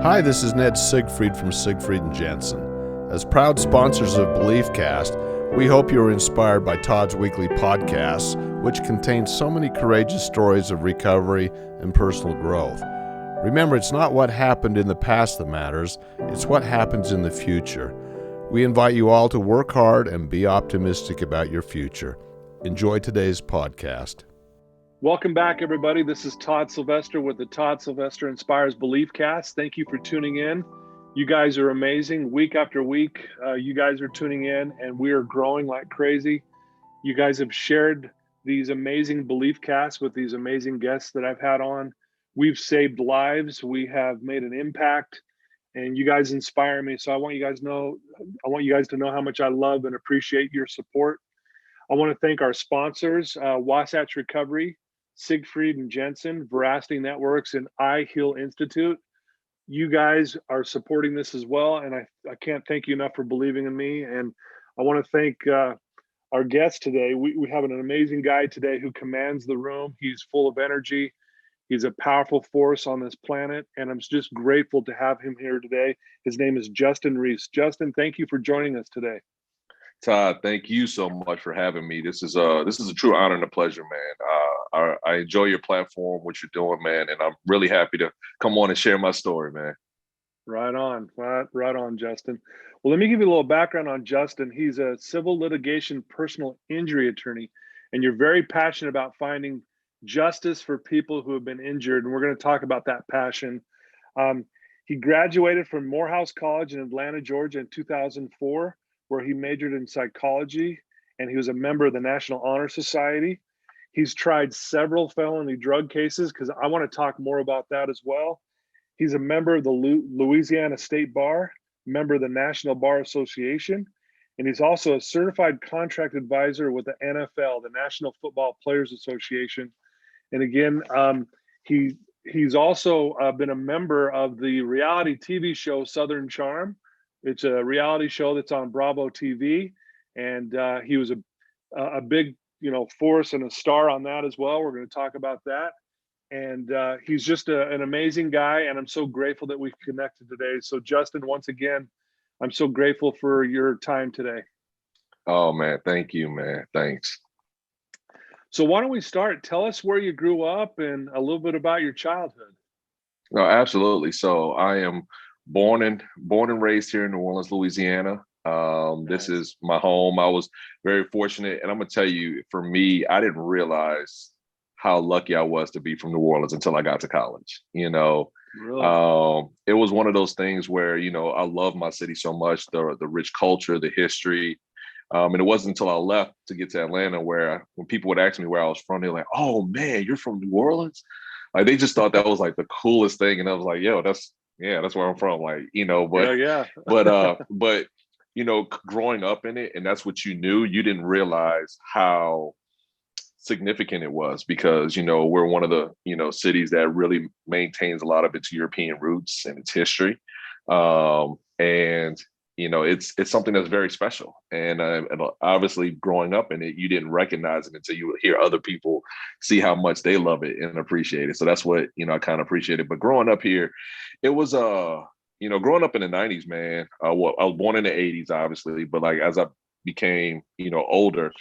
Hi, this is Ned Siegfried from Siegfried and Jensen. As proud sponsors of BeliefCast, we hope you are inspired by Todd's weekly podcasts, which contain so many courageous stories of recovery and personal growth. Remember, it's not what happened in the past that matters, it's what happens in the future. We invite you all to work hard and be optimistic about your future. Enjoy today's podcast. Welcome back, everybody. This is Todd Sylvester with the Todd Sylvester Inspires BeliefCast. Thank you for tuning in. You guys are amazing. Week after week, you guys are tuning in, and we are growing like crazy. You guys have shared these amazing BeliefCasts with these amazing guests that I've had on. We've saved lives. We have made an impact, and you guys inspire me. So I want you guys to know how much I love and appreciate your support. I want to thank our sponsors, Wasatch Recovery, Siegfried and Jensen, Veracity Networks, and I Heal Institute. You guys are supporting this as well, and I can't thank you enough for believing in me. And I want to thank our guest today. We have an amazing guy today who commands the room. He's full of energy. He's a powerful force on this planet, and I'm just grateful to have him here today. His name is Dottie Reese. Justin, thank you for joining us today. Todd, thank you so much for having me. This is a true honor and a pleasure, man. I enjoy your platform, what you're doing, man, and I'm really happy to come on and share my story, man. Right on, Justin. Well, let me give you a little background on Justin. He's a civil litigation personal injury attorney, and you're very passionate about finding justice for people who have been injured, and we're going to talk about that passion. He graduated from Morehouse College in Atlanta, Georgia in 2004. Where he majored in psychology, and he was a member of the National Honor Society. He's tried several felony drug cases, because I want to talk more about that as well. He's a member of the Louisiana State Bar, member of the National Bar Association, and he's also a certified contract advisor with the NFL, the National Football Players Association. And again, he's also been a member of the reality TV show Southern Charm. It's a reality show that's on Bravo TV, and he was a big, force and a star on that as well. We're going to talk about that, and he's just an amazing guy, and I'm so grateful that we've connected today. So, Justin, once again, I'm so grateful for your time today. Oh man, thank you, man. Thanks. So, why don't we start? Tell us where you grew up and a little bit about your childhood. No, absolutely. So I am born and raised here in New Orleans, Louisiana. This is my home. I was very fortunate, and I'm gonna tell you, for me, I didn't realize how lucky I was to be from New Orleans until I got to college. Really? It was one of those things where I love my city so much, the rich culture, the history. And it wasn't until I left to get to Atlanta where when people would ask me where I was from, they're like, "Oh man, you're from New Orleans?" Like they just thought that was like the coolest thing, and I was like, "Yo, that's where I'm from." Like, but growing up in it, and that's what you knew, you didn't realize how significant it was, because we're one of the cities that really maintains a lot of its European roots and its history, and it's something that's very special. And obviously, growing up in it, you didn't recognize it until you would hear other people see how much they love it and appreciate it. So that's what I kind of appreciated. But growing up here, it was growing up in the 90s, man. I was born in the 80s, obviously, but like as I became older,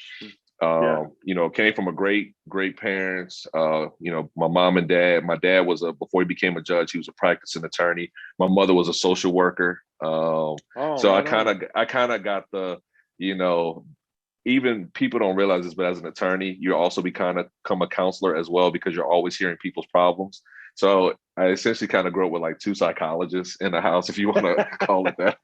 came from a great parents. My mom and dad. My dad was before he became a judge, he was a practicing attorney. My mother was a social worker. So I kind of got the, even people don't realize this, but as an attorney, you also become a counselor as well, because you're always hearing people's problems. So I essentially kind of grew up with like two psychologists in the house, if you want to call it that,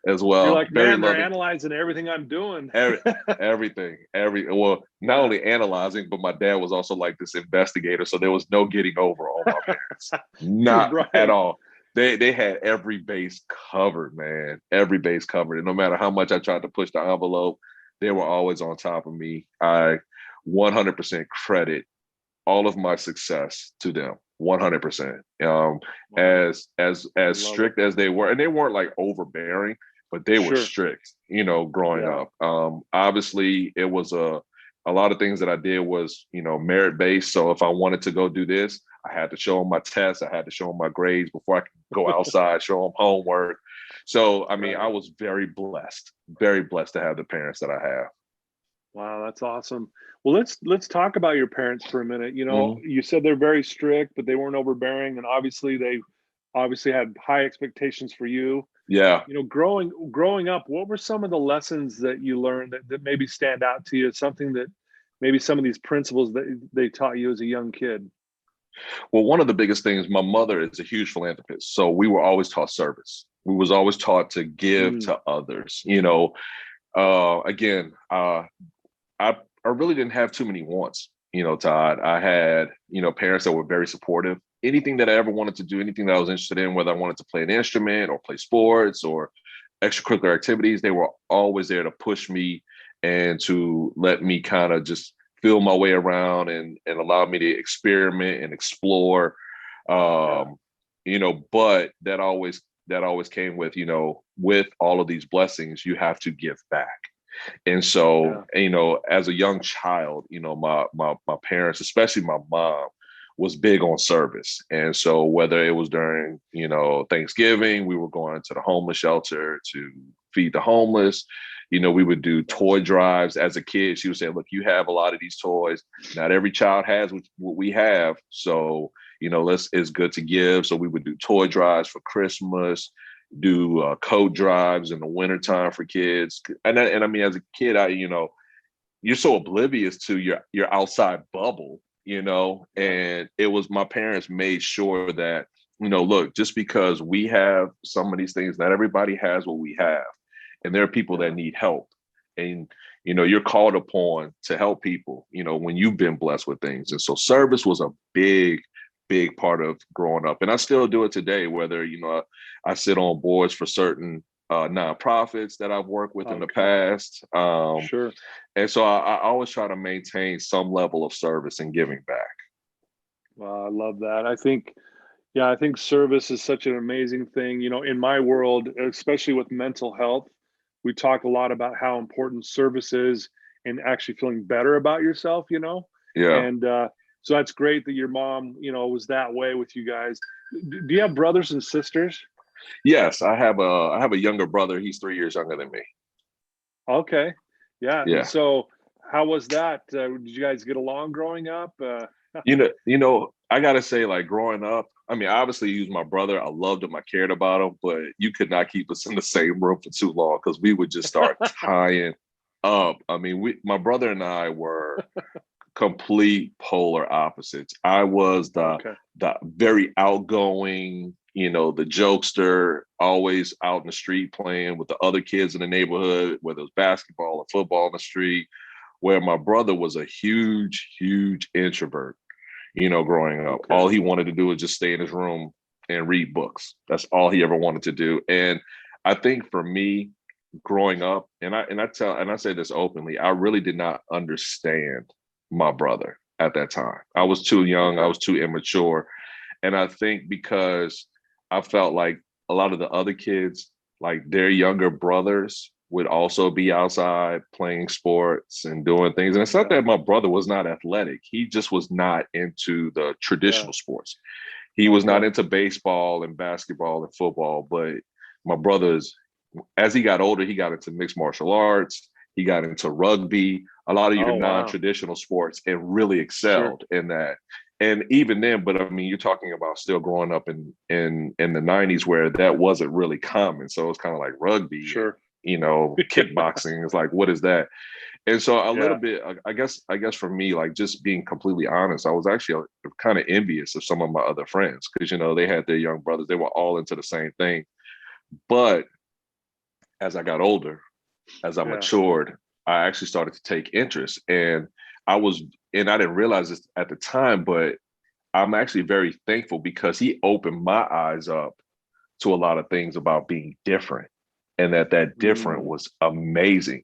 as well. You're like, man, they're analyzing everything I'm doing. Everything. Well, not only analyzing, but my dad was also like this investigator. So there was no getting over all my parents. Not right. At all. They had every base covered, man. Every base covered. And no matter how much I tried to push the envelope, they were always on top of me. I 100% credit all of my success to them. 100%. As strict as they were, and they weren't like overbearing, but they were strict, growing up. Obviously it was a a lot of things that I did was, merit based. So if I wanted to go do this, I had to show them my tests. I had to show them my grades before I could go outside, show them homework. So, I mean, I was very blessed to have the parents that I have. Wow, that's awesome. Well, let's talk about your parents for a minute. Mhm. You said they're very strict, but they weren't overbearing, and obviously they obviously had high expectations for you. Yeah. Growing up, what were some of the lessons that you learned that maybe stand out to you? Something that maybe some of these principles that they taught you as a young kid. Well, one of the biggest things, my mother is a huge philanthropist. So we were always taught service. We was always taught to give Mm, to others. Again, I really didn't have too many wants, Todd. I had, parents that were very supportive. Anything that I ever wanted to do, anything that I was interested in, whether I wanted to play an instrument or play sports or extracurricular activities, they were always there to push me and to let me kind of just feel my way around and allow me to experiment and explore. yeah, Um, but that always came with, with all of these blessings, you have to give back. And so, yeah, as a young child, my parents, especially my mom, was big on service. And so whether it was during, Thanksgiving, we were going to the homeless shelter to feed the homeless. We would do toy drives as a kid. She would say, look, you have a lot of these toys. Not every child has what we have. So, it's good to give. So we would do toy drives for Christmas, do coat drives in the wintertime for kids. And I mean, as a kid, you're so oblivious to your outside bubble, yeah, and it was my parents made sure that, look, just because we have some of these things, not everybody has what we have. And there are people that yeah. need help. And, you're called upon to help people, when you've been blessed with things. And so service was a big part of growing up. And I still do it today, whether, I sit on boards for certain nonprofits that I've worked with in the Okay, past. sure. And so I always try to maintain some level of service and giving back. Well, I love that. Yeah, I think service is such an amazing thing. In my world, especially with mental health, we talk a lot about how important service is and actually feeling better about yourself. Yeah. And so that's great that your mom, was that way with you guys. Do you have brothers and sisters? Yes, I have a younger brother. He's 3 years younger than me. Okay. Yeah. And Yeah. so how was that? Did you guys get along growing up? I gotta say, like growing up, I mean, obviously he was my brother. I loved him, I cared about him, but you could not keep us in the same room for too long because we would just start tying up. I mean, my brother and I were complete polar opposites. I was Okay. the very outgoing, the jokester, always out in the street playing with the other kids in the neighborhood, whether it was basketball or football in the street, where my brother was a huge introvert, growing up. Okay. All he wanted to do was just stay in his room and read books. That's all he ever wanted to do. And I think for me, growing up, and I say this openly, I really did not understand my brother at that time. I was too young, I Okay. was too immature. And I think because I felt like a lot of the other kids, like their younger brothers would also be outside playing sports and doing things. And it's not Yeah. that my brother was not athletic. He just was not into the Yeah. traditional sports. He was not Okay. into baseball and basketball and football. But my brother's, as he got older, he got into mixed martial arts. He got into rugby, a lot of your Oh, wow. non-traditional sports, and really Sure. excelled in that. And even then, but I mean, you're talking about still growing up in the '90s where that wasn't really common. So it's kind of like rugby and Sure. kickboxing. It's like, what is that? And so a little Yeah. bit, I guess for me, like just being completely honest, I was actually kind of envious of some of my other friends because they had their young brothers. They were all into the same thing. But as I got older, as I Yeah. matured, I actually started to take interest. And I didn't realize this at the time, but I'm actually very thankful because he opened my eyes up to a lot of things about being different and that different Mm, was amazing.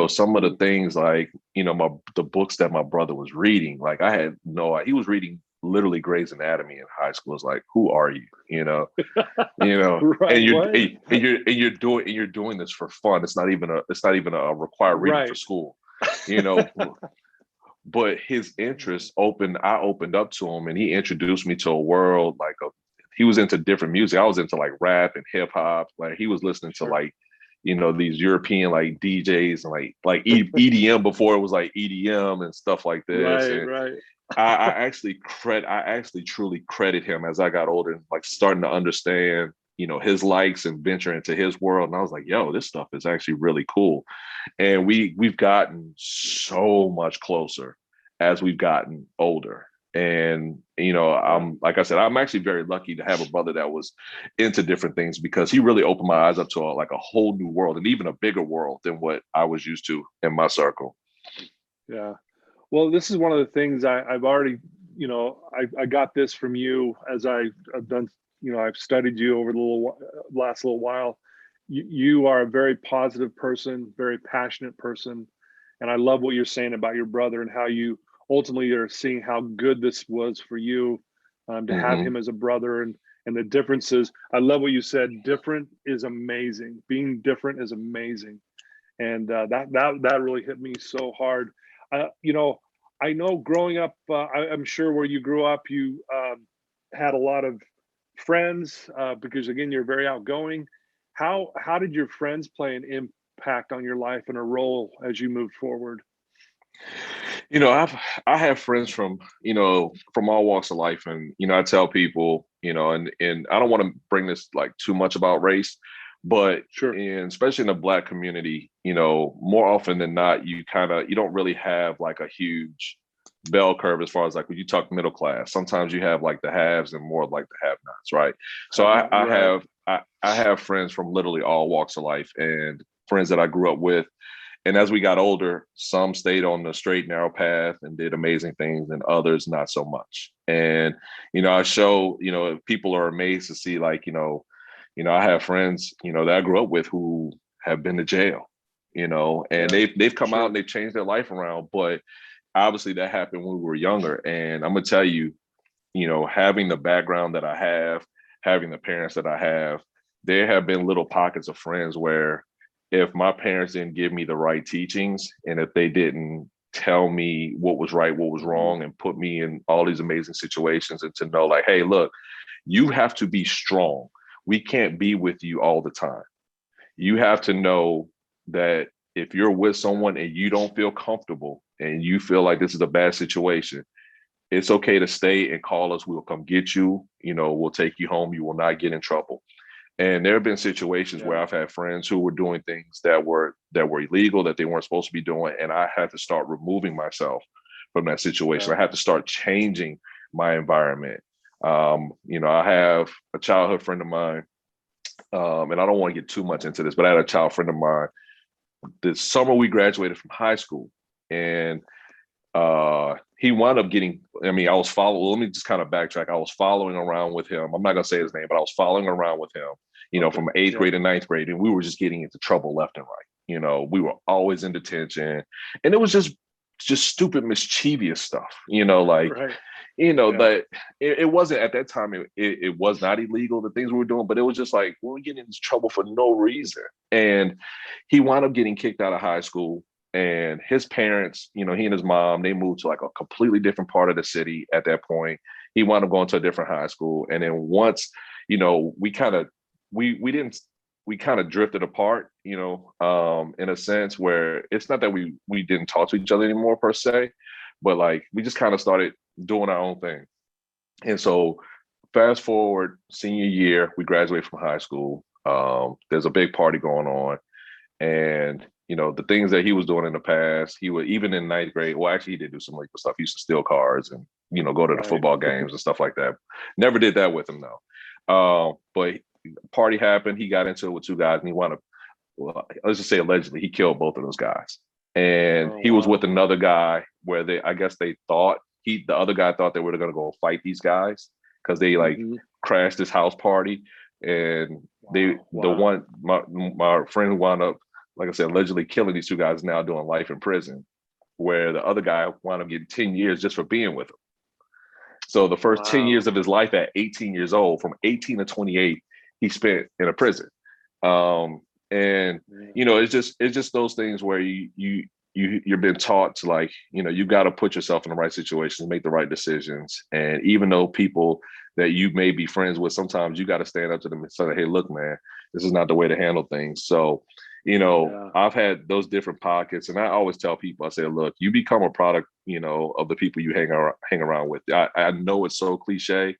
Some of the mm. things like, the books that my brother was reading, like I had he was reading literally Grey's Anatomy in high school. It's like, who are you? Right. And What? you're doing this for fun. It's not even a required reading for Right. school, you know. but his interests I opened up to him, and he introduced me to a world he was into different music. I was into like rap and hip hop. Like he was listening to Sure. like, these European like DJs and EDM before it was like EDM and stuff like this. Right, And right. I actually truly credit him as I got older and like starting to understand, his likes and venture into his world. And I was like, yo, this stuff is actually really cool. And we've gotten so much closer as we've gotten older. And I'm like I said, I'm actually very lucky to have a brother that was into different things, because he really opened my eyes up to a whole new world, and even a bigger world than what I was used to in my circle. Yeah. Well, this is one of the things I've already, I got this from you as I've done, I've studied you over the last little while. You are a very positive person, very passionate person. And I love what you're saying about your brother and how you ultimately are seeing how good this was for you, to have Mm-hmm. him as a brother, and the differences. I love what you said. Different is amazing. Being different is amazing. And that really hit me so hard. I know growing up, I'm sure where you grew up, you had a lot of friends, because again, you're very outgoing. How did your friends play an impact on your life and a role as you moved forward? I have friends from from all walks of life, and I tell people, and I don't want to bring this like too much about race, but Sure. especially in the Black community, more often than not, you don't really have like a huge bell curve as far as like when you talk middle class. Sometimes you have like the haves and more like the have-nots, right? So Have not, right. I have friends from literally all walks of life, and friends that I grew up with. And as we got older, some stayed on the straight, narrow path and did amazing things, and others not so much. And, I show, people are amazed to see, like, I have friends, that I grew up with who have been to jail, and Yeah, they've come out sure. and they've changed their life around. But obviously that happened when we were younger. And I'm gonna tell you, having the background that I have, having the parents that I have, there have been little pockets of friends where if my parents didn't give me the right teachings, and if they didn't tell me what was right, what was Mhm. wrong, and put me in all these amazing situations, and to know like, hey, look, you have to be strong. We can't be with you all the time. You have to know that if you're with someone and you don't feel comfortable and you feel like this is a bad situation, it's okay to stay and call us. We'll come get you. We'll take you home. You will not get in trouble. And there have been situations where Yeah, I've had friends who were doing things that were illegal, that they weren't supposed to be doing, and I had to start removing myself from that situation. yeah, I had to start changing my environment. I have a childhood friend of mine, and I don't want to get too much into this, but I had a child friend of mine. The summer we graduated from high school, and he wound up getting, I was following, let me just kind of backtrack. I was following around with him. I'm not going to say his name, but I was following around with him, okay, from eighth yeah, grade to ninth grade. And we were just getting into trouble left and right. We were always in detention, and it was just stupid, mischievous stuff, like, right, yeah, that it wasn't at that time, it was not illegal, the things we were doing, but it was just like, we were getting into trouble for no reason. And he wound up getting kicked out of high school. And his parents, he and his mom, they moved to like a completely different part of the city at that point. He wound up going to a different high school. And then once, we kind of, we didn't, we kind of drifted apart, in a sense where it's not that we didn't talk to each other anymore per se, but like we just kind of started doing our own thing. And so fast forward senior year, we graduate from high school. There's a big party going on, and the things that he was doing in the past, he would, even in ninth grade, well, actually he did do some legal stuff. He used to steal cars and go to the right, football games and stuff like that. Never did that with him though. But party happened, he got into it with two guys, and he wound up, well, let's just say allegedly, he killed both of those guys. And oh he was wow, with another guy where I guess they thought, the other guy thought they were going to go fight these guys because they like hmm, crashed this house party. And wow, the wow, one, my friend who wound up, like I said, allegedly killing these two guys, is now doing life in prison, where the other guy wound up getting 10 years just for being with him. So the first 10 wow, years of his life at 18 years old, from 18 to 28, he spent in a prison. Um, and yeah, it's just those things where you're being taught to, like, you got to put yourself in the right situations, make the right decisions. And even though people that you may be friends with, sometimes you got to stand up to them and say, hey, look, man, this is not the way to handle things. So, I've had those different pockets, and I always tell people, I say, look, you become a product, of the people you hang around with. I know it's so cliche,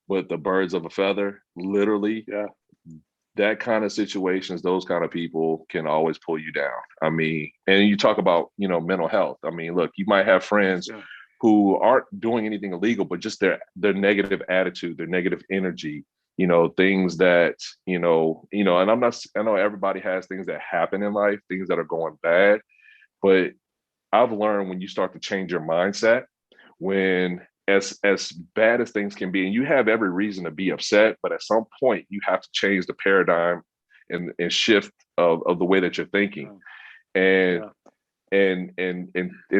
but the birds of a feather, literally, that kind of situations, those kind of people can always pull you down. I mean, and you talk about, mental health. I mean, look, you might have friends who aren't doing anything illegal, but just their negative attitude, their negative energy, things that, and I know everybody has things that happen in life, things that are going bad, but I've learned when you start to change your mindset, when as bad as things can be, and you have every reason to be upset, but at some point you have to change the paradigm and shift of the way that you're thinking. And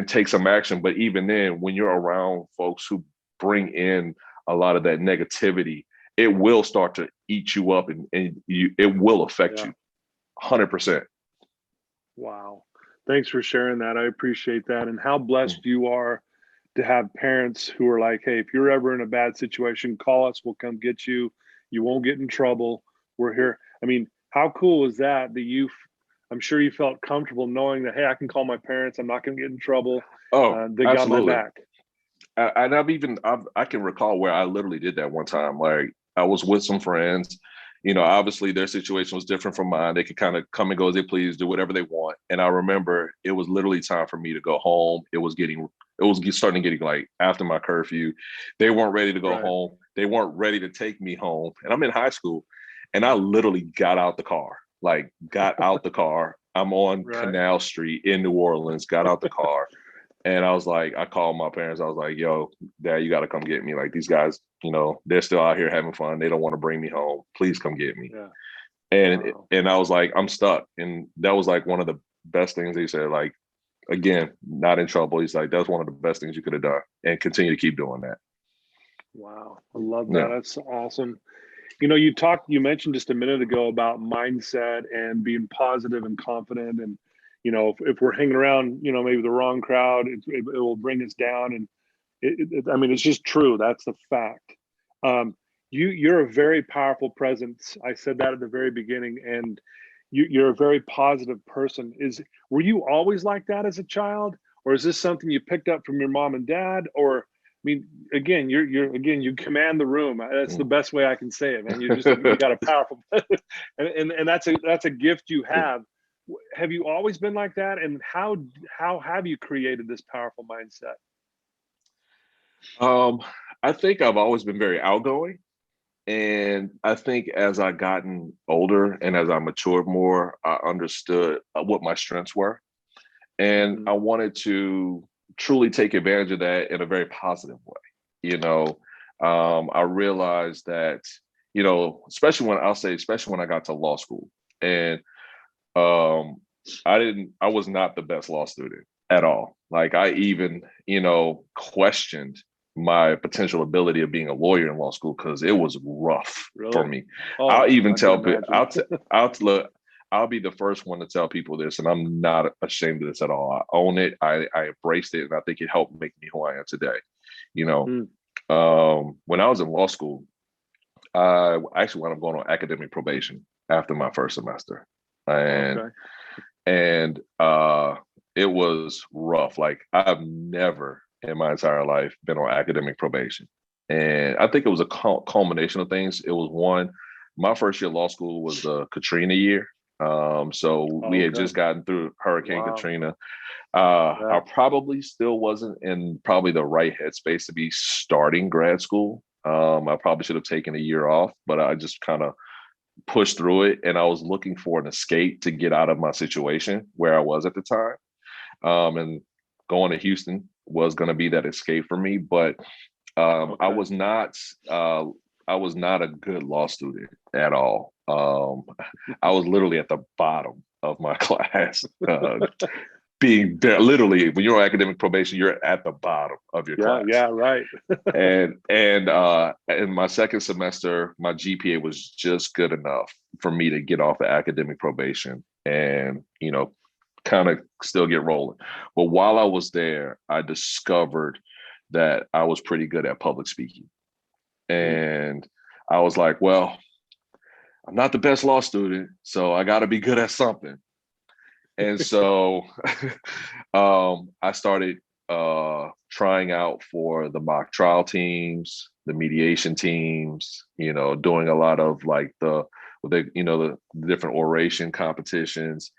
take some action. But even then, when you're around folks who bring in a lot of that negativity, it will start to eat you up, and it will affect you 100%. Wow. Thanks for sharing that. I appreciate that. And how blessed you are to have parents who are like, hey, if you're ever in a bad situation, call us, we'll come get you. You won't get in trouble. We're here. I mean, how cool is that I'm sure you felt comfortable knowing that, hey, I can call my parents. I'm not going to get in trouble. Oh, they absolutely. got my back. And I can recall where I literally did that one time. Like, I was with some friends, obviously their situation was different from mine. They could kind of come and go as they please, do whatever they want. And I remember it was literally time for me to go home. It was starting to get like after my curfew. They weren't ready to go home. They weren't ready to take me home. And I'm in high school, and I literally got out the car. I'm on Canal Street in New Orleans, got out the car. And I was like, I called my parents. I was like, yo, Dad, you got to come get me. Like, these guys, they're still out here having fun. They don't want to bring me home. Please come get me. And I was like, I'm stuck. And that was like one of the best things he said. Like, again, not in trouble. He's like, that's one of the best things you could have done, and continue to keep doing that. Wow. I love that. That's awesome. You mentioned just a minute ago about mindset and being positive and confident. And, if we're hanging around, maybe the wrong crowd, it will bring us down. And it's just true. That's the fact. You're a very powerful presence. I said that at the very beginning, and you're a very positive person. Were you always like that as a child, or is this something you picked up from your mom and dad? Or, again, you command the room. That's the best way I can say it, man. You got a powerful, and that's a gift you have. Have you always been like that? And how have you created this powerful mindset? I think I've always been very outgoing. And I think as I gotten older and as I matured more, I understood what my strengths were. And I wanted to truly take advantage of that in a very positive way. I realized that, especially when I got to law school, and I was not the best law student at all. Like, I even, questioned my potential ability of being a lawyer in law school, because it was rough for me. I'll even tell people, I'll be the first one to tell people this, and I'm not ashamed of this at all. I own it. I embraced it, and I think it helped make me who I am today. When I was in law school, I actually wound up going on academic probation after my first semester. And it was rough. Like, I've never in my entire life been on academic probation. And I think it was a culmination of things. It was one, my first year of law school was the Katrina year. So we had just gotten through Hurricane Katrina. I probably still wasn't in probably the right headspace to be starting grad school. I probably should have taken a year off, but I just kind of pushed through it. And I was looking for an escape to get out of my situation where I was at the time. And going to Houston was going to be that escape for me. But I was not a good law student at all. I was literally at the bottom of my class. Being there, literally, when you're on academic probation, you're at the bottom of your class. Yeah, right. and in my second semester, my GPA was just good enough for me to get off the academic probation and kind of still get rolling. But while I was there, I discovered that I was pretty good at public speaking. And I was like, well, I'm not the best law student, so I got to be good at something. And so I started trying out for the mock trial teams, the mediation teams, doing a lot of like the different oration competitions,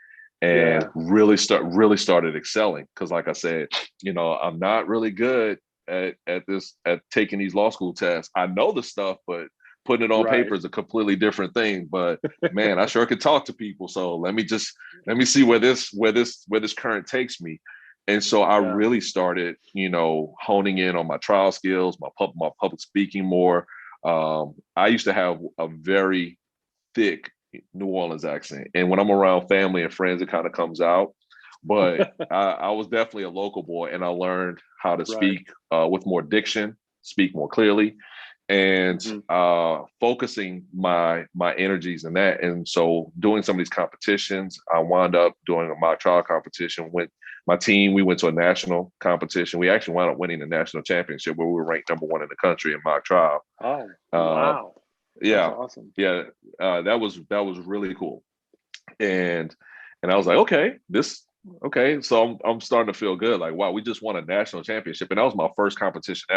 and really started excelling. Because like I said, I'm not really good at taking these law school tests. I know the stuff, but putting it on paper is a completely different thing. But man, I sure could talk to people. So let me see where this current takes me. And so I really started, honing in on my trial skills, my public speaking more. I used to have a very thick New Orleans accent, and when I'm around family and friends, it kind of comes out. But I was definitely a local boy, and I learned how to speak with more diction, speak more clearly, and focusing my energies in that. And so doing some of these competitions, I wound up doing a mock trial competition with my team. We went to a national competition. We actually wound up winning the national championship, where we were ranked number 1 in the country in mock trial. Oh, wow. Yeah. That's awesome. Yeah. That was really cool. And I was like, okay. So I'm starting to feel good. Like, wow, we just won a national championship. And that was my first competition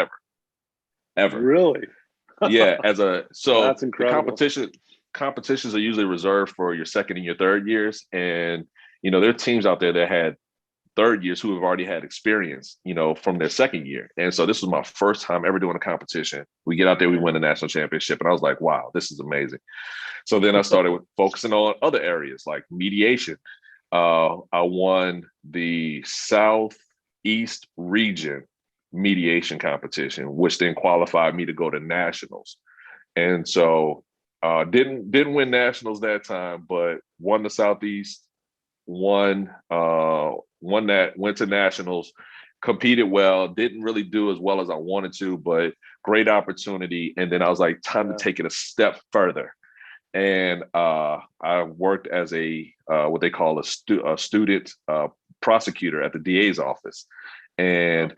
ever. Really? Yeah. So that's incredible. The competitions are usually reserved for your second and your third years. And, there are teams out there that had third years who have already had experience, from their second year. And so this was my first time ever doing a competition. We get out there, we win the national championship. And I was like, wow, this is amazing. So then I started focusing on other areas like mediation. I won the Southeast region mediation competition, which then qualified me to go to nationals. And so didn't win nationals that time, but won the Southeast, won that, went to nationals, competed well, didn't really do as well as I wanted to, but great opportunity. And then I was like, time to take it a step further. And I worked as a what they call a student prosecutor at the DA's office. And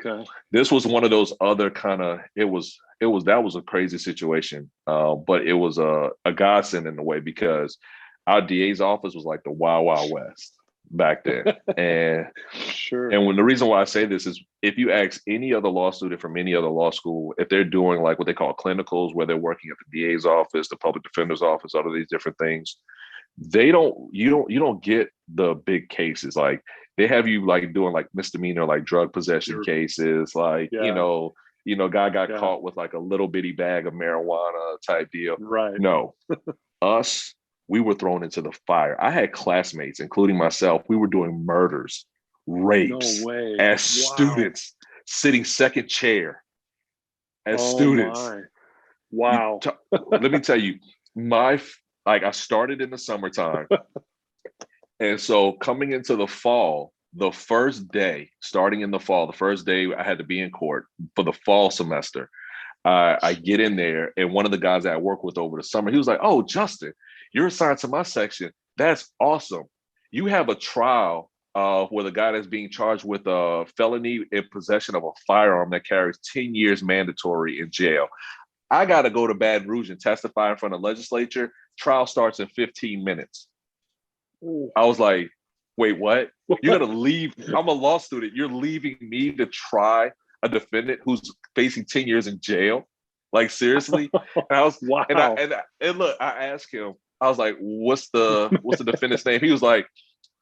this was one of those other kind of, that was a crazy situation. But it was a godsend in a way, because our DA's office was like the Wild Wild West back then. And and the reason why I say this is, if you ask any other law student from any other law school, if they're doing like what they call clinicals, where they're working at the DA's office, the public defender's office, all of these different things, you don't get the big cases. Like, they have you like doing like misdemeanor, like drug possession cases, like, guy got caught with like a little bitty bag of marijuana type deal. Right. No, we were thrown into the fire. I had classmates, including myself. We were doing murders, rapes as students, sitting second chair as students. My. Wow. Let me tell you, I started in the summertime. And so coming into the fall, the first day I had to be in court for the fall semester. I get in there, and one of the guys that I work with over the summer, he was like, "Oh, Justin, you're assigned to my section. That's awesome. You have a trial where the guy that's being charged with a felony in possession of a firearm that carries 10 years mandatory in jail. I got to go to Baton Rouge and testify in front of the legislature. Trial starts in 15 minutes. Ooh. I was like, wait, what? You're going to leave? I'm a law student. You're leaving me to try a defendant who's facing 10 years in jail? Like, seriously? And I was, wow. And look, I asked him, I was like, what's the defendant's name? He was like,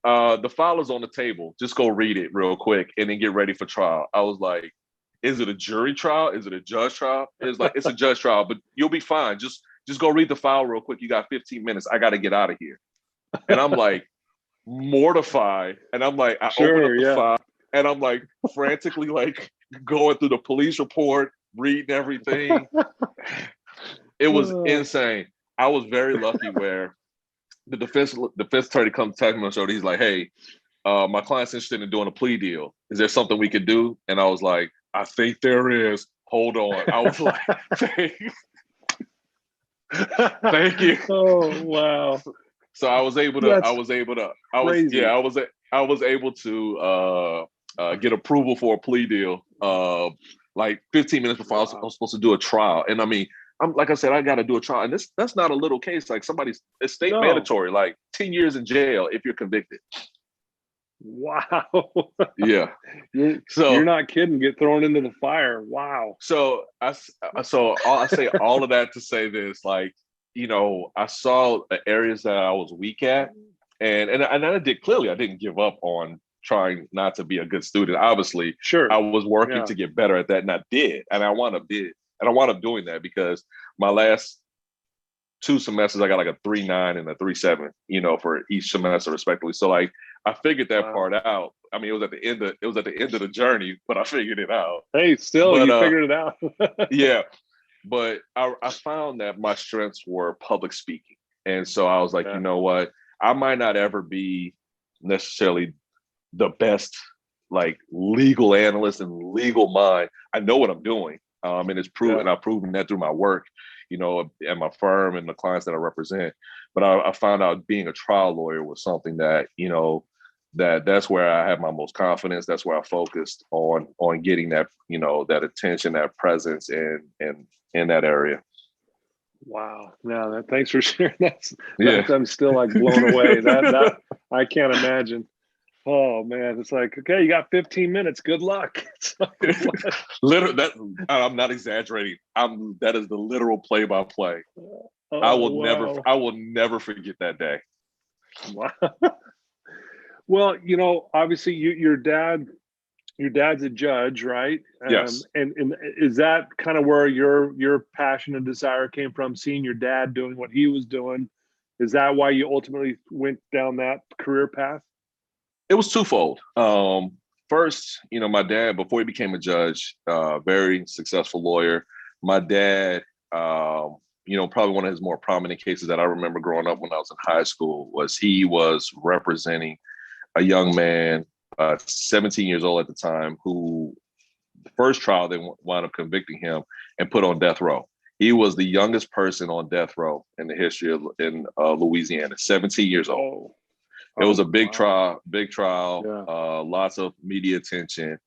the file is on the table. Just go read it real quick and then get ready for trial. I was like, is it a jury trial? Is it a judge trial? It's like, it's a judge trial, but you'll be fine. Just go read the file real quick. You got 15 minutes. I got to get out of here. And I'm like, mortified. And I'm like, I open up the file, and I'm like frantically like going through the police report, reading everything. It was insane. I was very lucky where the defense attorney comes to me on the show. He's like, hey, my client's interested in doing a plea deal. Is there something we could do? And I was like, I think there is. Hold on. I was like, thank you. Oh, wow. So I was able to, I was able to get approval for a plea deal like 15 minutes before I was supposed to do a trial. And I mean, I'm like I said, I got to do a trial, and that's not a little case. Like it's state mandatory, like 10 years in jail if you're convicted. Wow. Yeah. You're not kidding. Get thrown into the fire. Wow. So I say all of that to say this, like, I saw the areas that I was weak at, and I did clearly. I didn't give up on trying not to be a good student. Obviously, sure, I was working to get better at that, and I did, and I wound up doing that because my last 2 semesters I got like a 3.9 and a 3.7, for each semester respectively. So like I figured that part out. I mean, it was at the end of the journey, but I figured it out. Hey, still you figured it out. Yeah. But I found that my strengths were public speaking. And so I was like, you know what? I might not ever be necessarily the best like legal analyst and legal mind. I know what I'm doing. And it's proven, I've proven that through my work, at my firm and the clients that I represent. But I found out being a trial lawyer was something that, that's where I have my most confidence. That's where I focused on getting that, that attention, that presence in that area. Wow. No, thanks for sharing that. I'm still like blown away. That I can't imagine. Oh man, it's like, okay, you got 15 minutes. Good luck. Like, literally, I'm not exaggerating. That is the literal play-by-play. I will never forget that day. Wow. Well, obviously your dad's a judge, right? Yes. And is that kind of where your passion and desire came from, seeing your dad doing what he was doing? Is that why you ultimately went down that career path? It was twofold. First, my dad, before he became a judge, very successful lawyer. My dad, probably one of his more prominent cases that I remember growing up when I was in high school was he was representing a young man, 17 years old at the time, who the first trial they wound up convicting him and put on death row. He was the youngest person on death row in the history of Louisiana, 17 years old. It was a big trial, lots of media attention.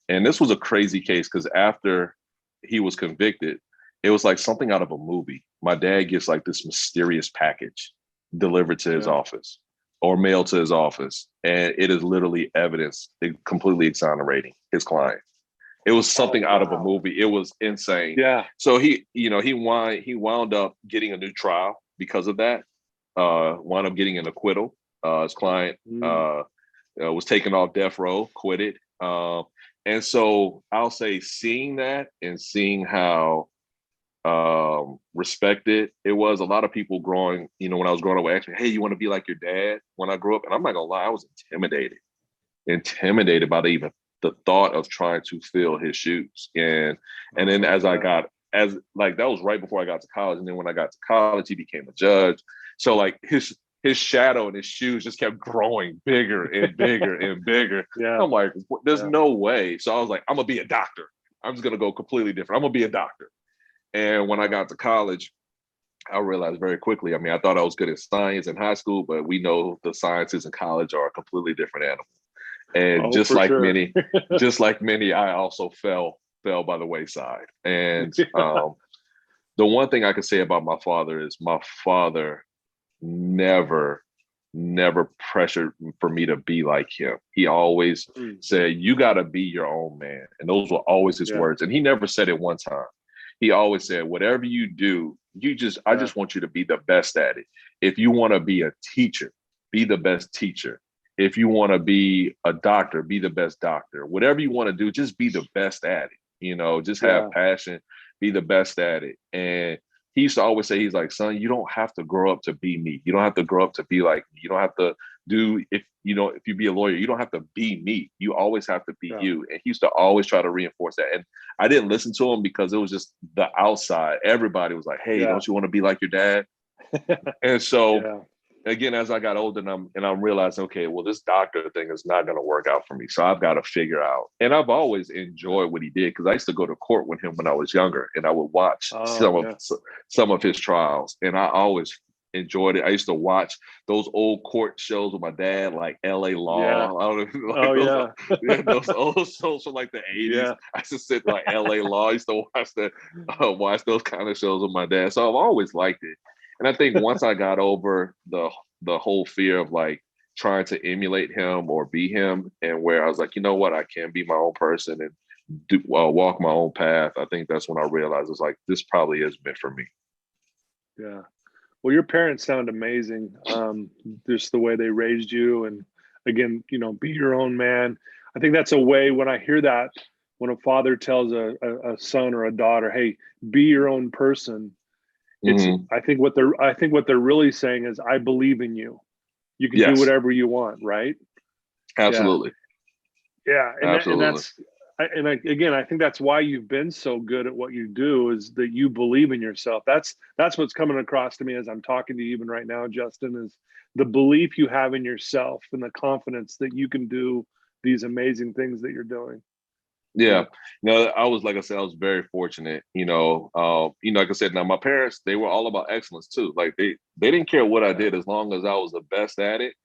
And this was a crazy case because after he was convicted, it was like something out of a movie. My dad gets like this mysterious package delivered to his office or mailed to his office. And it is literally evidence completely exonerating his client. It was something out of a movie. It was insane. Yeah. So he wound up getting a new trial because of that, wound up getting an acquittal. His client was taken off death row, quitted. And so I'll say seeing that and seeing how respected it was. A lot of people growing, when I was growing up, would ask me, hey, you want to be like your dad when I grew up? And I'm not going to lie, I was intimidated by the thought of trying to fill his shoes. And then that was right before I got to college. And then when I got to college, he became a judge. So like his shadow and his shoes just kept growing bigger and bigger and bigger. Yeah. I'm like, there's no way. So I was like, I'm going to be a doctor. I'm just going to go completely different. I'm going to be a doctor. And when I got to college, I realized very quickly, I thought I was good at science in high school, but we know the sciences in college are a completely different animal. And just like many, I also fell by the wayside. And the one thing I can say about my father is my father never pressured for me to be like him. He always said, you got to be your own man. And those were always his words. And he never said it one time. He always said, whatever you do, I just want you to be the best at it. If you want to be a teacher, be the best teacher. If you want to be a doctor, be the best doctor. Whatever you want to do, just be the best at it. Just have passion, be the best at it. And he used to always say, he's like, son, you don't have to grow up to be me. You don't have to grow up to be like me. You don't have to if you be a lawyer, you don't have to be me. You always have to be you. And he used to always try to reinforce that. And I didn't listen to him because it was just the outside. Everybody was like, hey, don't you want to be like your dad? And so again, as I got older and I'm realizing, okay, well, this doctor thing is not going to work out for me. So I've got to figure out. And I've always enjoyed what he did because I used to go to court with him when I was younger and I would watch some of his trials. And I always enjoyed it. I used to watch those old court shows with my dad, like L.A. Yeah. Law. I don't know, like Oh those, yeah. yeah, those old shows from like the '80s. Yeah. I used to sit like L.A. Law. I used to watch watch those kind of shows with my dad. So I've always liked it. And I think once I got over the whole fear of like trying to emulate him or be him, and where I was like, you know what, I can be my own person and walk my own path. I think that's when I realized it's like this probably is meant for me. Yeah. Well, your parents sound amazing. Just the way they raised you, and again, be your own man. I think that's a way when I hear that, when a father tells a son or a daughter, "Hey, be your own person." It's Mm-hmm. I think what they're really saying is, "I believe in you. You can do Yes, whatever you want." Right? Yeah. absolutely, Yeah, and absolutely. again, I think that's why you've been so good at what you do, is that you believe in yourself. That's what's coming across to me as I'm talking to you even right now, Justin, is the belief you have in yourself and the confidence that you can do these amazing things that you're doing. Yeah, Yeah, I was, like I said, I was very fortunate. Like I said, now my parents, they were all about excellence too. Like they didn't care what I yeah, did as long as I was the best at it,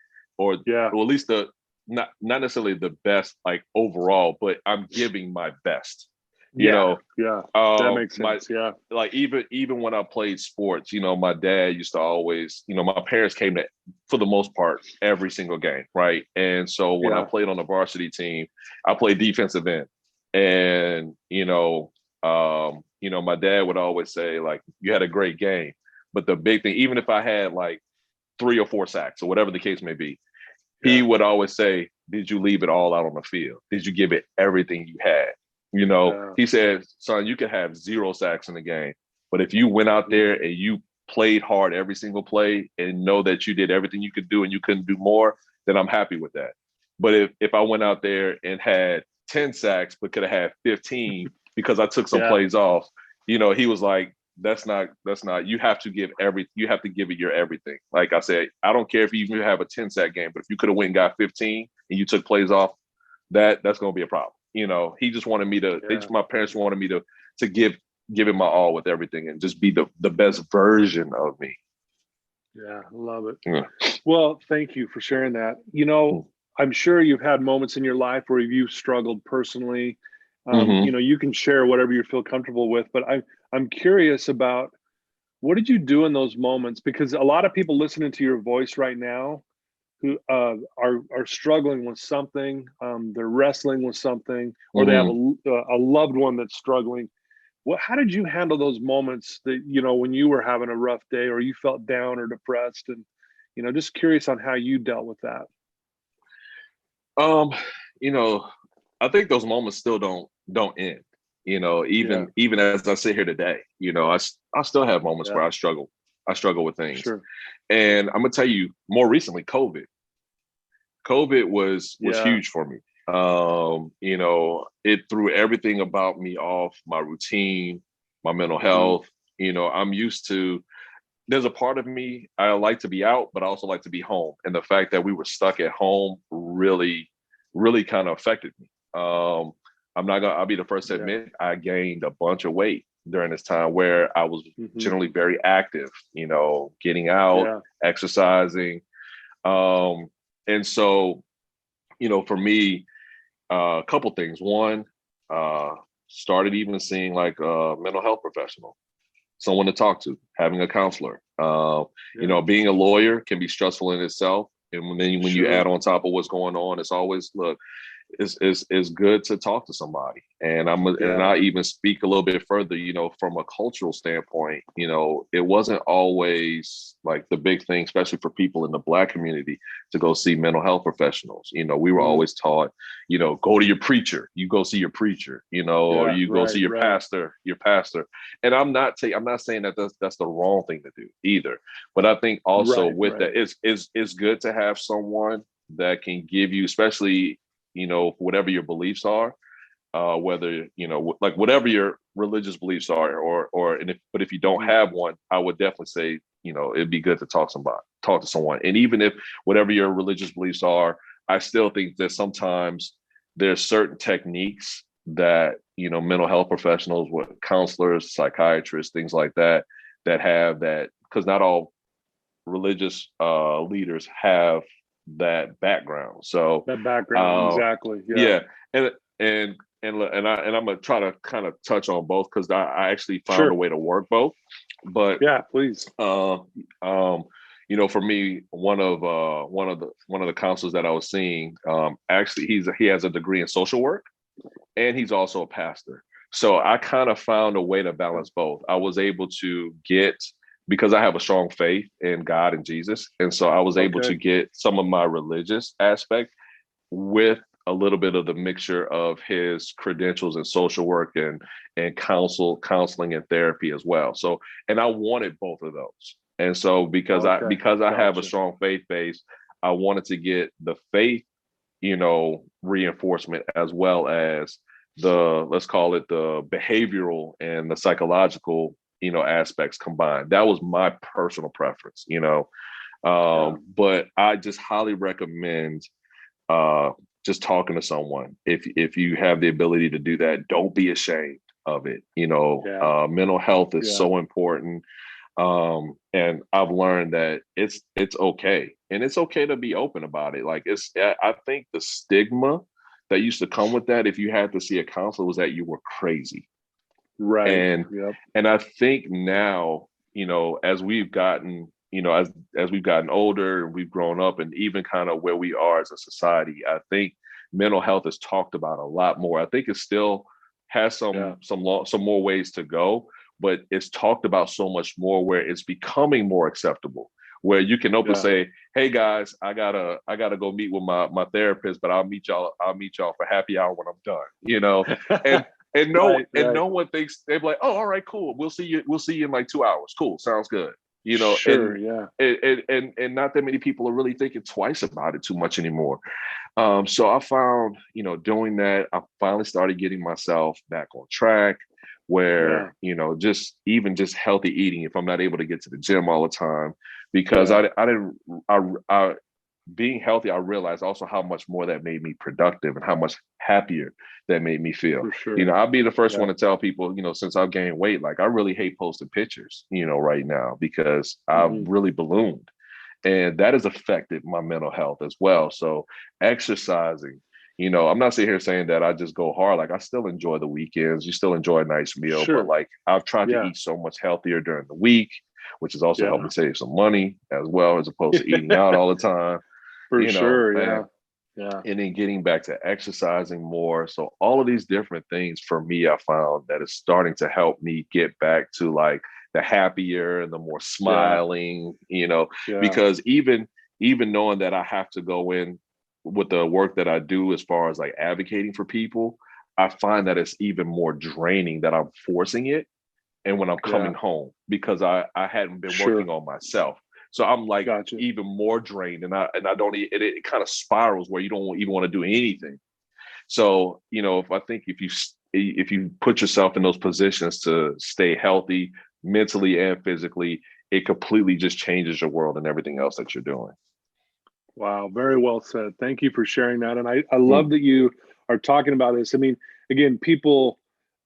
yeah, or at least the not necessarily the best like overall, but I'm giving my best. You yeah, know, yeah. That makes my sense. Yeah, like even when I played sports, my dad used to always, my parents came to, for the most part, every single game, right? And so when I yeah, played on the varsity team, I played defensive end. And my dad would always say, like, you had a great game. But the big thing, even if I had like 3 or 4 sacks or whatever the case may be, he yeah, would always say, did you leave it all out on the field? Did you give it everything you had? yeah, He said, son, you could have 0 sacks in the game, but if you went out there mm, and you played hard every single play and know that you did everything you could do and you couldn't do more, then I'm happy with that. But if I went out there and had 10 sacks but could have had 15 because I took some yeah, plays off, he was like, that's not you have to give it your everything. Like I said, I don't care if you even have a 10 sack game, but if you could have went and got 15 and you took plays off, that's going to be a problem. He just wanted me to, yeah, my parents wanted me to give it my all with everything and just be the best version of me. yeah. Love it. Yeah. Well, thank you for sharing that. I'm sure you've had moments in your life where you've struggled personally. Mm-hmm. You can share whatever you feel comfortable with, but I'm curious about, what did you do in those moments? Because a lot of people listening to your voice right now who are struggling with something, they're wrestling with something, or they have Mm-hmm. a loved one that's struggling. How did you handle those moments that, when you were having a rough day or you felt down or depressed, and, just curious on how you dealt with that. Um, you know, I think those moments still don't end. Yeah, Even as I sit here today, I still have moments yeah, where I struggle. I struggle with things, sure. and I'm gonna tell you, more recently, COVID was Yeah, huge for me. It threw everything about me off, my routine, my mental hmm, health. I'm used to, there's a part of me, I like to be out, but I also like to be home. And the fact that we were stuck at home really, really kind of affected me. I'll be the first to yeah, admit I gained a bunch of weight during this time where I was hmm, generally very active, getting out, yeah, exercising. Um, and so, for me, a couple things. One, uh, started even seeing like a mental health professional, someone to talk to, having a counselor. yeah, Being a lawyer can be stressful in itself. And when you add sure, on top of what's going on, it's always, look, it's good to talk to somebody. And yeah, I even speak a little bit further, from a cultural standpoint, it wasn't always like the big thing, especially for people in the Black community, to go see mental health professionals. We were mm, always taught, go to your preacher, you go see your preacher, or yeah, you go see right, right, your pastor. And I'm not saying that that's the wrong thing to do either. But I think also right, with right, that, it's good to have someone that can give you, especially whatever your beliefs are, whether like whatever your religious beliefs are, but if you don't hmm, have one, I would definitely say it'd be good to talk to someone. And even if whatever your religious beliefs are, I still think that sometimes there's certain techniques that mental health professionals, with counselors, psychiatrists, things like that, that have that, because not all religious leaders have that background. So That background, exactly. yeah, and and I'm gonna try to kind of touch on both because I actually found a Sure. way to work both. But Yeah, please. for me, one of the counselors that I was seeing, actually he has a degree in social work, and he's also a pastor. So I kind of found a way to balance both. I was able to get, because I have a strong faith in God and Jesus, and so I was able to Okay. get some of my religious aspect with a little bit of the mixture of his credentials in social work and counseling and therapy as well. So, and I wanted both of those. And so Okay. because I have a Gotcha. strong faith base, I wanted to get the faith, reinforcement, as well as the, let's call it, the behavioral and the psychological, aspects combined. That was my personal preference. Yeah. But I just highly recommend uh, just talking to someone. If you have the ability to do that, don't be ashamed of it. Yeah. Mental health is Yeah. so important. And I've learned that it's okay, and it's okay to be open about it. Like, I think the stigma that used to come with that, if you had to see a counselor, was that you were crazy. Right. and Yep. and I think now, as we've gotten, as we've gotten older and we've grown up, and even kind of where we are as a society, I think mental health is talked about a lot more. I think it still has Yeah. some more ways to go, but it's talked about so much more, where it's becoming more acceptable, where you can openly Yeah. say, hey guys, I gotta go meet with my therapist, but I'll meet y'all for happy hour when I'm done. and Right. and Right. no one thinks, they're like, oh, all right, cool. We'll see you in like 2 hours. Cool. Sounds good. Sure. Yeah. And not that many people are really thinking twice about it too much anymore. So I found, doing that, I finally started getting myself back on track, Yeah. where, just healthy eating, if I'm not able to get to the gym all the time, because Yeah. I didn't, I being healthy, I realized also how much more that made me productive and how much happier that made me feel. For sure. I'll be the first Yeah. one to tell people, since I've gained weight, like, I really hate posting pictures, right now, because I've Hmm. really ballooned, and that has affected my mental health as well. So exercising, I'm not sitting here saying that I just go hard. Like, I still enjoy the weekends. You still enjoy a nice meal, but Sure. like, I've tried to Yeah. eat so much healthier during the week, which has also helped Yeah. me save some money as well, as opposed to eating out all the time, For sure. and Yeah. Yeah. and then getting back to exercising more. So all of these different things, for me, I found that it's starting to help me get back to like the happier and the more Yeah. smiling, Yeah. because even knowing that I have to go in with the work that I do as far as like advocating for people, I find that it's even more draining that I'm forcing it, and when I'm Yeah. coming home, because I hadn't been Sure. working on myself. So I'm like Gotcha. even more drained, and I don't it kind of spirals where you don't even want to do anything. So, if I think if you put yourself in those positions to stay healthy mentally and physically, it completely just changes your world and everything else that you're doing. Wow, very well said. Thank you for sharing that. And I love Mm, that you are talking about this. I mean, again, people,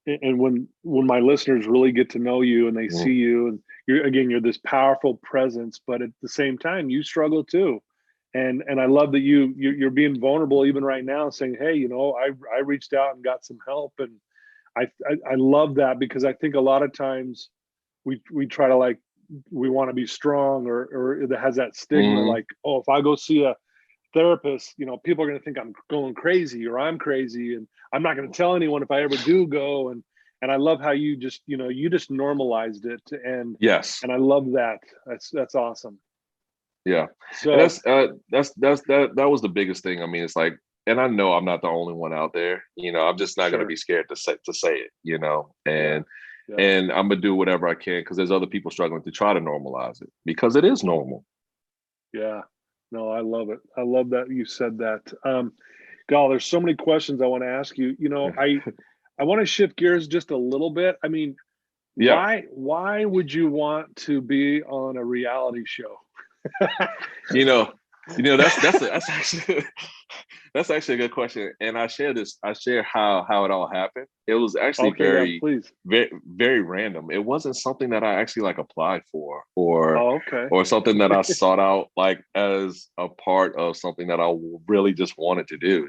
and when my listeners really get to know you and they mm, see you, and you're this powerful presence, but at the same time you struggle too. And I love that you're being vulnerable even right now, saying, hey, I reached out and got some help. And I love that, because I think a lot of times we try to, like, we want to be strong, or it has that stigma, mm. like, oh, if I go see a therapist, people are going to think I'm going crazy, or I'm crazy, and I'm not going to tell anyone if I ever do go. And I love how you just normalized it, and Yes. and I love that. That's awesome. Yeah. And So that was the biggest thing. I mean, it's like, and I know I'm not the only one out there. I'm just not going to sure. be scared to say it, Yeah. and Yeah. and I'm gonna do whatever I can, because there's other people struggling to try to normalize it, because it is normal. Yeah. No, I love it. I love that you said that. God, there's so many questions I want to ask you. I want to shift gears just a little bit. I mean, Yeah. why would you want to be on a reality show? You know, That's actually that's actually a good question. And I share how it all happened. It was actually Okay, yeah, please. very random. It wasn't something that I actually like applied for Oh, okay. or something that I sought out like as a part of something that I really just wanted to do.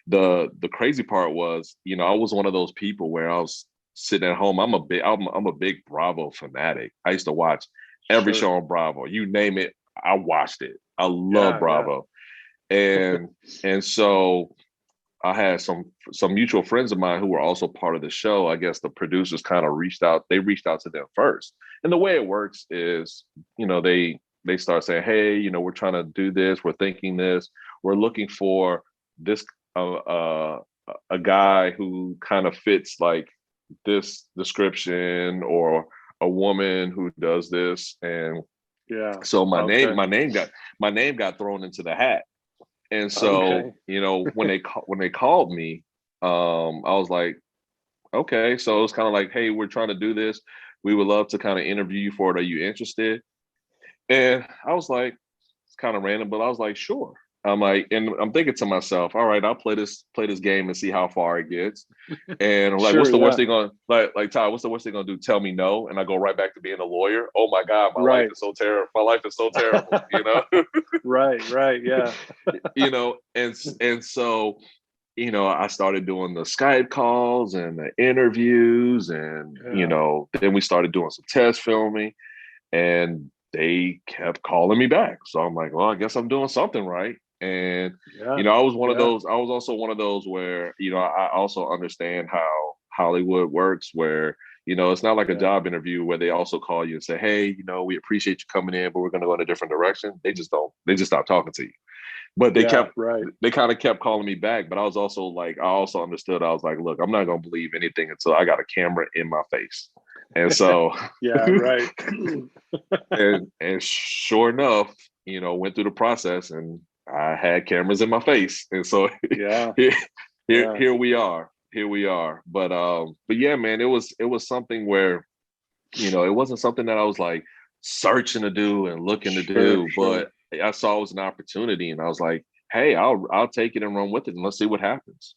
The crazy part was, I was one of those people where I was sitting at home. I'm a big Bravo fanatic. I used to watch every Sure. show on Bravo. You name it, I watched it. I love Yeah. Bravo. And so I had some mutual friends of mine who were also part of the show. I guess the producers kind of reached out. They reached out to them first. And the way it works is, they start saying, "Hey, we're trying to do this. We're thinking this. We're looking for this a guy who kind of fits like this description, or a woman who does this." And Yeah. so Okay. my name got thrown into the hat. And Okay. so, when they called me, I was like, okay. So it was kind of like, hey, we're trying to do this. We would love to kind of interview you for it. Are you interested? And I was like, it's kind of random, but I was like, sure. I'm like, and I'm thinking to myself, all right, I'll play this game and see how far it gets. And I'm like, what's Sure. the worst Yeah. thing on like Ty, what's the worst thing gonna do? Tell me no, and I go right back to being a lawyer. Oh my God, my life Right. is so terrible. My life is so terrible, Right. Right. Yeah. and so I started doing the Skype calls and the interviews, and Yeah. then we started doing some test filming, and they kept calling me back. So I'm like, well, I guess I'm doing something right. And Yeah. I was one of Yeah. those. I was also one of those where I also understand how Hollywood works, where it's not like a Yeah. job interview where they also call you and say, hey, we appreciate you coming in, but we're going to go in a different direction. They just don't. They just stop talking to you. But Yeah. Right. they kind of kept calling me back. But I was also like, I also understood. I was like, look, I'm not gonna believe anything until I got a camera in my face. And so, Yeah. Right. and sure enough, went through the process, and I had cameras in my face. And so Yeah. here, Yeah. here we are. Here we are. But yeah, man, it was something where, it wasn't something that I was like searching to do and looking to Sure. do, Sure. but I saw it was an opportunity, and I was like, hey, I'll take it and run with it, and let's see what happens.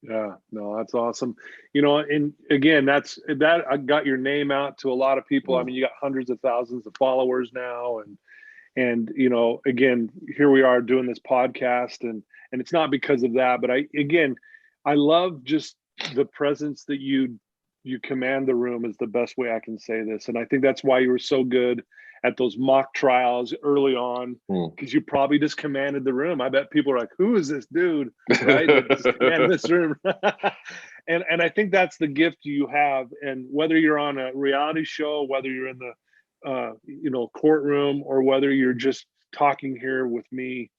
Yeah, no, that's awesome. And again, I got your name out to a lot of people. I Mm, mean, you got hundreds of thousands of followers now, and again, here we are doing this podcast, and it's not because of that, but I love just the presence that you command the room is the best way I can say this, and I think that's why you were so good at those mock trials early on, mm. because you probably just commanded the room. I bet people are like, who is this dude, right, that just commanded this room. And I think that's the gift you have, and whether you're on a reality show, whether you're in the courtroom, or whether you're just talking here with me,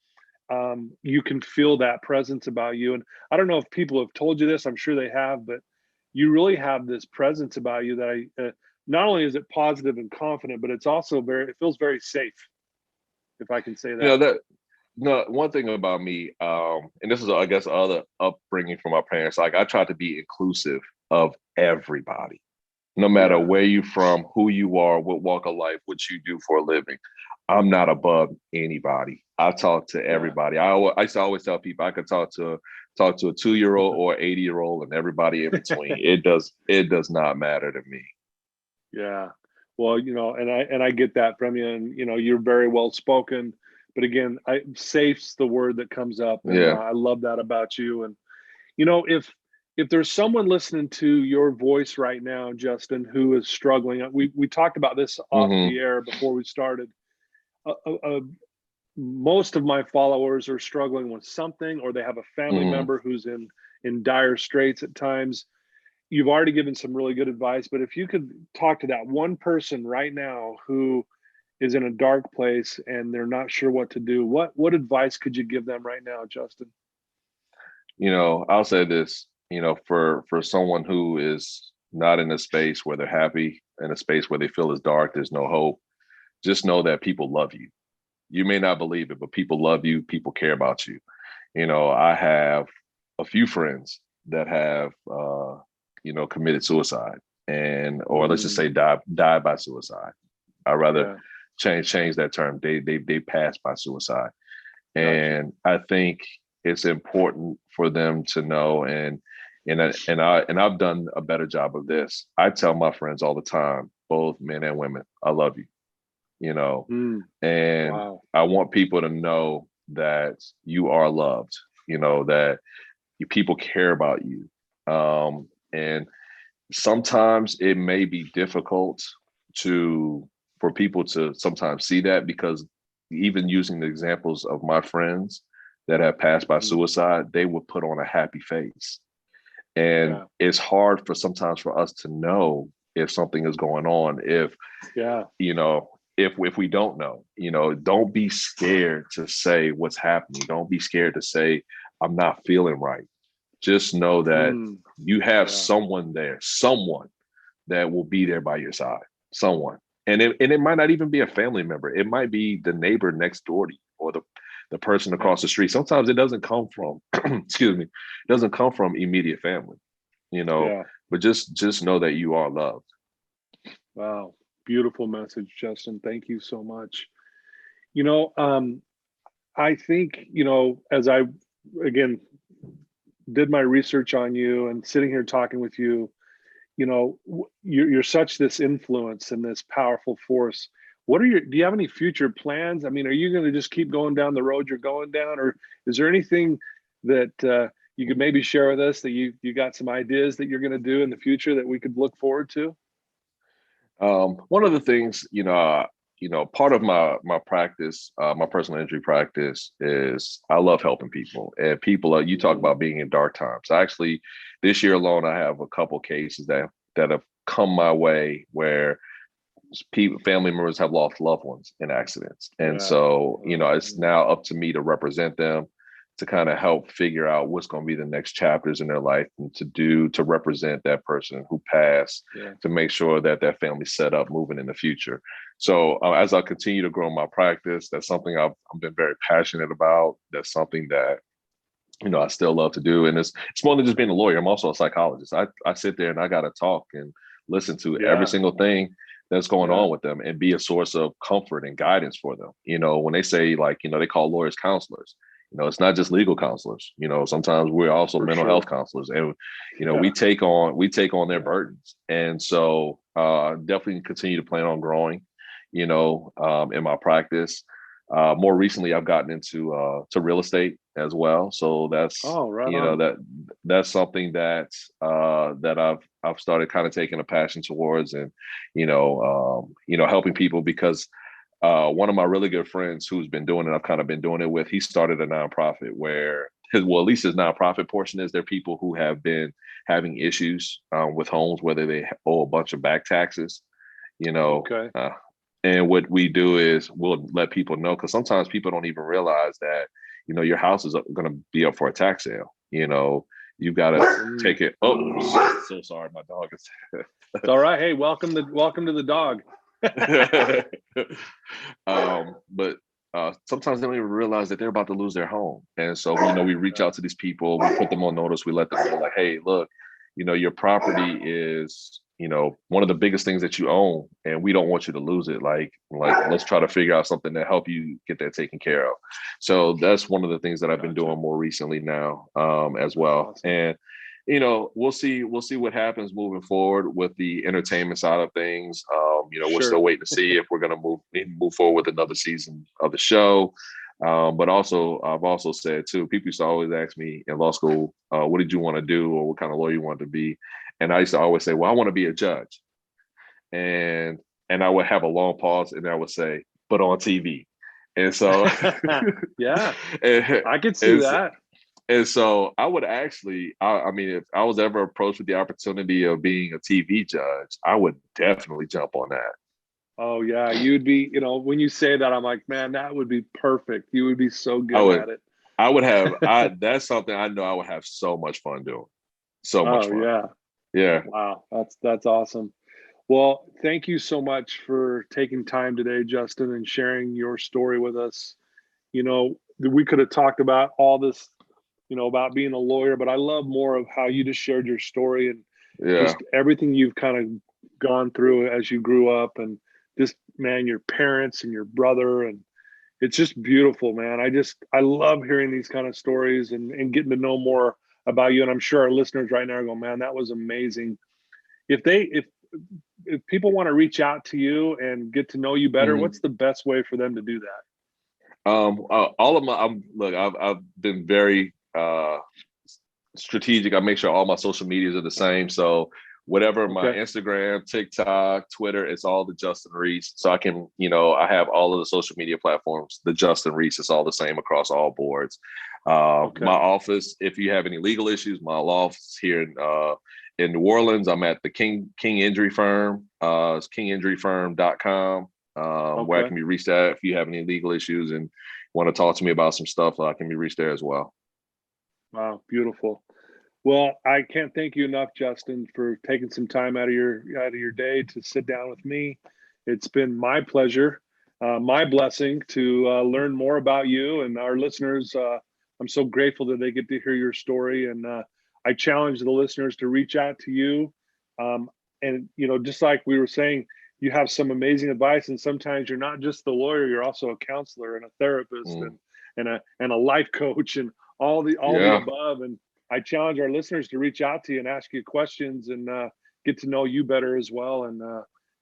you can feel that presence about you. And I don't know if people have told you this, I'm sure they have, but you really have this presence about you that not only is it positive and confident, but it's also it feels very safe, if I can say you that. know that no One thing about me, and this is, I guess, other upbringing from my parents. Like, I try to be inclusive of everybody, no matter Yeah. where you from, who you are, what walk of life, what you do for a living. I'm not above anybody. I talk to Yeah. everybody. I used to always tell people I could talk to a 2-year-old or 80-year-old and everybody in between. It does not matter to me. Yeah. Well, and I get that from you, and you're very well spoken. But again, safe's the word that comes up, and Yeah. I love that about you. And if there's someone listening to your voice right now, Justin, who is struggling, we talked about this off Hmm. the air before we started. Uh, uh, uh, Most of my followers are struggling with something, or they have a family Hmm. member who's in dire straits at times. You've already given some really good advice, but if you could talk to that one person right now who is in a dark place and they're not sure what to do, what advice could you give them right now, Justin? I'll say this, for someone who is not in a space where they're happy, in a space where they feel is dark, there's no hope, just know that people love you. You may not believe it, but people love you. People care about you. I have a few friends that have, committed suicide, or let's just say Mm, die by suicide. I rather yeah. change that term. They passed by suicide. Gotcha. And I think it's important for them to know, and I've done a better job of this. I tell my friends all the time, both men and women, I love you, you know, and Wow. I want people to know that you are loved, that people care about you. And sometimes it may be difficult for people to sometimes see that, because even using the examples of my friends that have passed by suicide, they would put on a happy face. And it's hard sometimes for us to know if something is going on, if we don't know, don't be scared to say what's happening. Don't be scared to say, I'm not feeling right. Just know that you have someone there, someone that will be there by your side, someone. And it might not even be a family member. It might be the neighbor next door to you, or the person across the street. Sometimes it doesn't come from, excuse me, it doesn't come from immediate family, but just know that you are loved. Wow. Beautiful message, Justin. Thank you so much. I think, as I, again, did my research on you and sitting here talking with you, you're such this influence and this powerful force. Do you have any future plans? I mean, are you going to just keep going down the road you're going down, or is there anything that you could maybe share with us that you got some ideas that you're going to do in the future that we could look forward to? One of the things, part of my practice, my personal injury practice, is I love helping people. And people, you talk about being in dark times. Actually, this year alone, I have a couple cases that have come my way where family members have lost loved ones in accidents. And so, it's now up to me to represent them, to kind of help figure out what's going to be the next chapters in their life, and to represent that person who passed, to make sure that that family's set up moving in the future. So as I continue to grow my practice, that's something I've been very passionate about. That's something that, I still love to do. And it's more than just being a lawyer. I'm also a psychologist. I sit there and I got to talk and listen to every single thing that's going on with them, and be a source of comfort and guidance for them. When they say, like, they call lawyers counselors, it's not just legal counselors. Sometimes we're also mental health counselors, and we take on their burdens. And so definitely continue to plan on growing, in my practice. More recently, I've gotten into to real estate as well. So that's that's something that I've started kind of taking a passion towards, and helping people, because one of my really good friends who's been doing it, I've kind of been doing it with, he started a nonprofit where at least his nonprofit portion is, there are people who have been having issues with homes, whether they owe a bunch of back taxes, and what we do is we'll let people know, because sometimes people don't even realize that, your house is going to be up for a tax sale. You've got to take it. Oh, so sorry, my dog is. It's all right. Hey, welcome to the dog. But sometimes they don't even realize that they're about to lose their home. And so, we reach out to these people, we put them on notice, we let them know, like, hey, look, your property is, one of the biggest things that you own, and we don't want you to lose it. Like let's try to figure out something to help you get that taken care of. So that's one of the things that I've been doing more recently now, as well. Awesome. And we'll see what happens moving forward with the entertainment side of things. We're still waiting to see if we're going to move forward with another season of the show. But also, I've also said too, people used to always ask me in law school, what did you want to do, or what kind of lawyer you wanted to be? And I used to always say, well, I want to be a judge. And I would have a long pause, and I would say, but on TV. And so, I could see that. And so I would actually, I mean, if I was ever approached with the opportunity of being a TV judge, I would definitely jump on that. Oh yeah, you'd be, when you say that, I'm like, man, that would be perfect. You would be so good at it. I would have, that's something I know I would have so much fun doing. So much fun. Yeah. Wow. That's awesome. Well, thank you so much for taking time today, Justin, and sharing your story with us. We could have talked about all this, about being a lawyer, but I love more of how you just shared your story and just everything you've kind of gone through as you grew up, and just man, your parents and your brother, and it's just beautiful, man. I love hearing these kind of stories and getting to know more about you. And I'm sure our listeners right now are going, man, that was amazing. If people want to reach out to you and get to know you better, what's the best way for them to do that? All of my look, I've been very strategic. I make sure all my social medias are the same. So whatever my Instagram, TikTok, Twitter, it's all the Justin Reese. So I can, I have all of the social media platforms. The Justin Reese is all the same across all boards. My office, if you have any legal issues, my law office here in New Orleans, I'm at the King Injury Firm. It's kinginjuryfirm.com, where I can be reached at if you have any legal issues and want to talk to me about some stuff. I can be reached there as well. Wow, beautiful. Well, I can't thank you enough, Justin, for taking some time out of your day to sit down with me. It's been my pleasure, my blessing to learn more about you and our listeners. I'm so grateful that they get to hear your story, and I challenge the listeners to reach out to you. And just like we were saying, you have some amazing advice, and sometimes you're not just the lawyer; you're also a counselor and a therapist and a life coach and all the above. And I challenge our listeners to reach out to you and ask you questions and get to know you better as well. And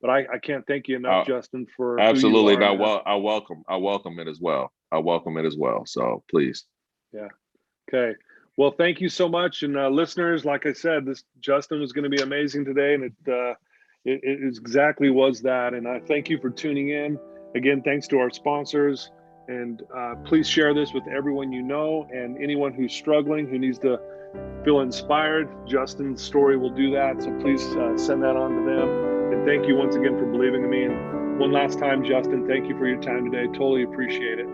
but I can't thank you enough, Justin, for absolutely. Who you are, I welcome it as well. I welcome it as well. So please. Yeah. Okay. Well, thank you so much. And listeners, like I said, this Justin was going to be amazing today, and it exactly was that. And I thank you for tuning in. Again, thanks to our sponsors. And please share this with everyone you know and anyone who's struggling, who needs to feel inspired. Justin's story will do that. So please send that on to them. And thank you once again for believing in me. And one last time, Justin, thank you for your time today. Totally appreciate it.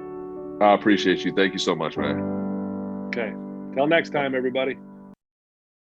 I appreciate you. Thank you so much, man. Okay. Till next time, everybody.